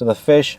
So the fish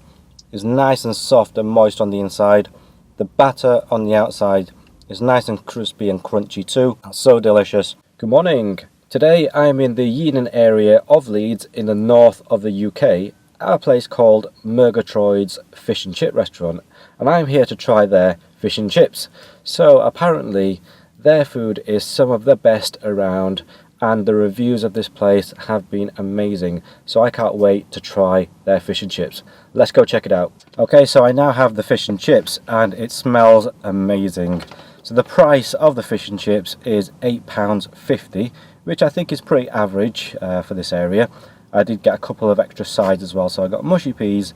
is nice and soft and moist on the inside. The batter on the outside is nice and crispy and crunchy too. So delicious. Good morning. Today I'm in the Yeadon area of Leeds in the north of the UK at a place called Murgatroyds fish and chip restaurant, and I'm here to try their fish and chips. So apparently their food is some of the best around, and the reviews of this place have been amazing, so I can't wait to try their fish and chips. Let's go check it out. Okay, so I now have the fish and chips and it smells amazing. So the price of the fish and chips is £8.50, which I think is pretty average for this area. I did get a couple of extra sides as well, so I got mushy peas,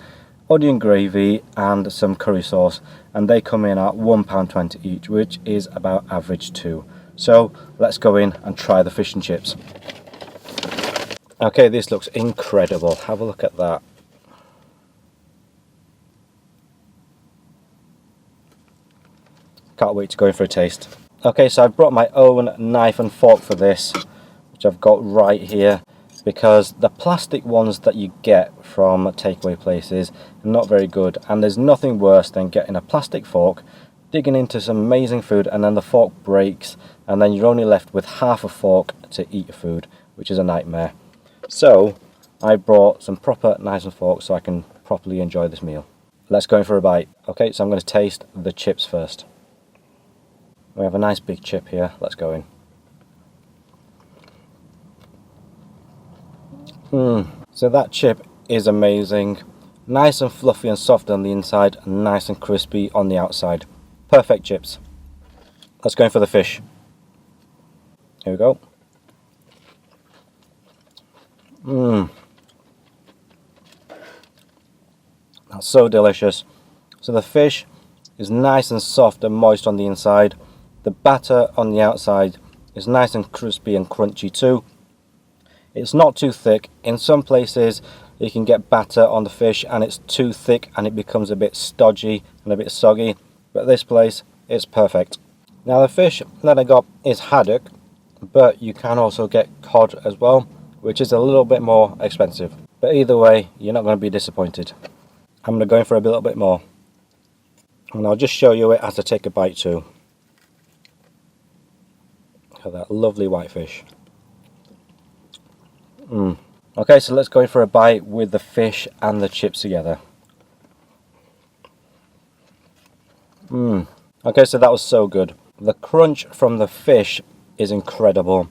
onion gravy and some curry sauce, and they come in at £1.20 each, which is about average too. So let's go in and try the fish and chips. Okay, this looks incredible. Have a look at that. Can't wait to go in for a taste. Okay, so I've brought my own knife and fork for this, which I've got right here, because the plastic ones that you get from takeaway places are not very good, and there's nothing worse than getting a plastic fork, digging into some amazing food, and then the fork breaks, and then you're only left with half a fork to eat your food, which is a nightmare. So I brought some proper knives and forks so I can properly enjoy this meal. Let's go in for a bite. Okay, so I'm going to taste the chips first. We have a nice big chip here. Let's go in. So that chip is amazing. Nice and fluffy and soft on the inside, and nice and crispy on the outside. Perfect chips. Let's go in for the fish. Here we go. That's so delicious. So the fish is nice and soft and moist on the inside. The batter on the outside is nice and crispy and crunchy too. It's not too thick. In some places you can get batter on the fish and it's too thick and it becomes a bit stodgy and a bit soggy, but this place is perfect. Now the fish that I got is haddock, but you can also get cod as well, which is a little bit more expensive. But either way, you're not going to be disappointed. I'm going to go in for a little bit more, and I'll just show you it as I take a bite too. Look at that lovely white fish. Okay, so let's go in for a bite with the fish and the chips together. Okay, so that was so good. The crunch from the fish is incredible,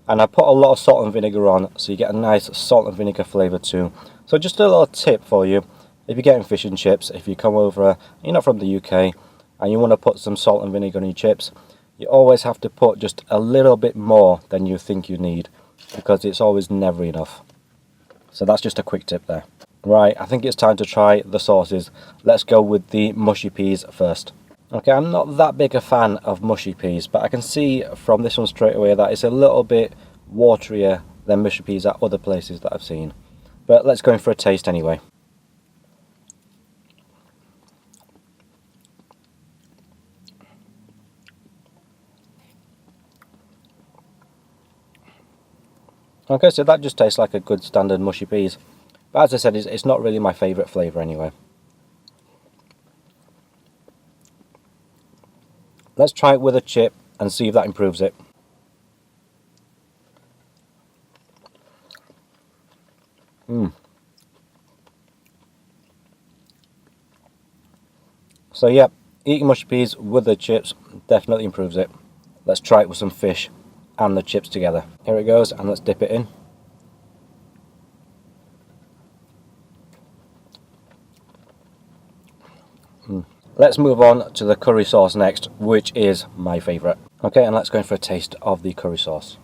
and I put a lot of salt and vinegar on, so you get a nice salt and vinegar flavour too. So just a little tip for you: if you're getting fish and chips, if you come over, you're not from the UK, and you want to put some salt and vinegar on your chips, you always have to put just a little bit more than you think you need, because it's always never enough. So that's just a quick tip there. Right, I think it's time to try the sauces. Let's go with the mushy peas first. Okay, I'm not that big a fan of mushy peas, but I can see from this one straight away that it's a little bit waterier than mushy peas at other places that I've seen. But let's go in for a taste anyway. Okay, so that just tastes like a good standard mushy peas. But as I said, it's not really my favourite flavour anyway. Let's try it with a chip and see if that improves it. So yeah, eating mushy peas with the chips definitely improves it. Let's try it with some fish and the chips together. Here it goes, and let's dip it in. Let's move on to the curry sauce next, which is my favourite. Okay, and let's go in for a taste of the curry sauce.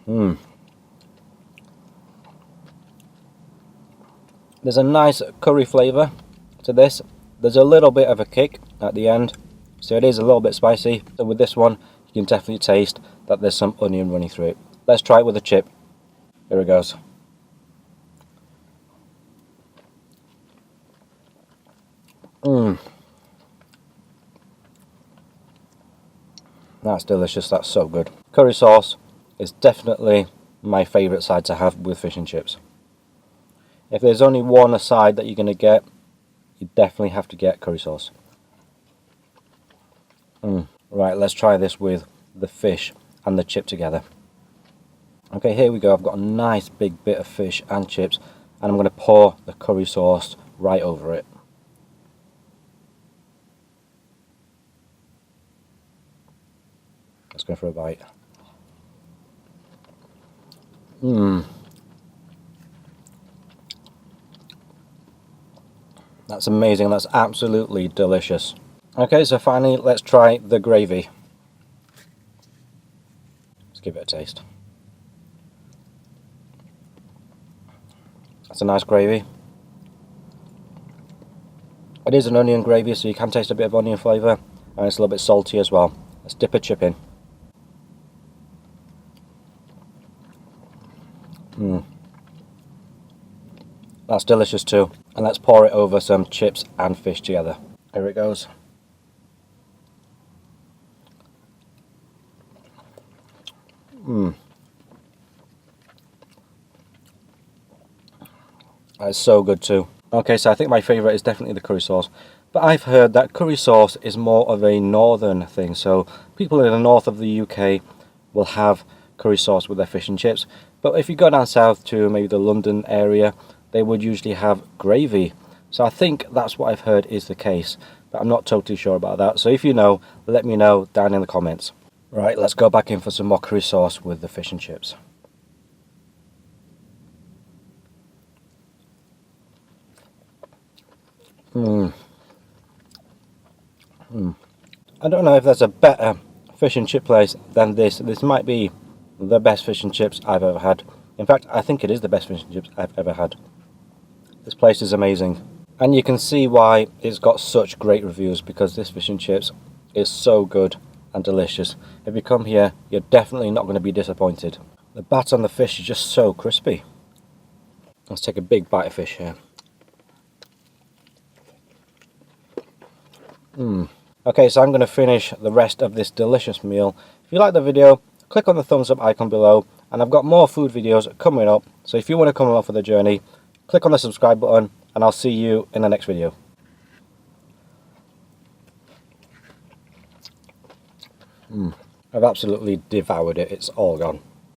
There's a nice curry flavour to this. There's a little bit of a kick at the end, so it is a little bit spicy. So with this one, you can definitely taste that there's some onion running through it. Let's try it with a chip. Here it goes. That's delicious. That's so good. Curry sauce is definitely my favourite side to have with fish and chips. If there's only one side that you're going to get, you definitely have to get curry sauce. Right, let's try this with the fish and the chip together. Okay, here we go. I've got a nice big bit of fish and chips, and I'm going to pour the curry sauce right over it. Let's go for a bite. That's amazing. That's absolutely delicious. Okay, so finally, let's try the gravy. Let's give it a taste. That's a nice gravy. It is an onion gravy, so you can taste a bit of onion flavour, and it's a little bit salty as well. Let's dip a chip in. That's delicious too. And let's pour it over some chips and fish together. Here it goes. That's so good too. Okay, so I think my favourite is definitely the curry sauce. But I've heard that curry sauce is more of a northern thing. So people in the north of the UK will have curry sauce with their fish and chips. But if you go down south to maybe the London area, they would usually have gravy. So I think that's what I've heard is the case. But I'm not totally sure about that. So if you know, let me know down in the comments. Right, let's go back in for some more curry sauce with the fish and chips. I don't know if there's a better fish and chip place than this. This might be the best fish and chips I've ever had. In fact, I think it is the best fish and chips I've ever had. This place is amazing. And you can see why it's got such great reviews, because this fish and chips is so good and delicious. If you come here, you're definitely not going to be disappointed. The batter on the fish is just so crispy. Let's take a big bite of fish here. Okay, so I'm going to finish the rest of this delicious meal. If you like the video, click on the thumbs up icon below, and I've got more food videos coming up. So if you want to come along for the journey, click on the subscribe button, and I'll see you in the next video. I've absolutely devoured it. It's all gone.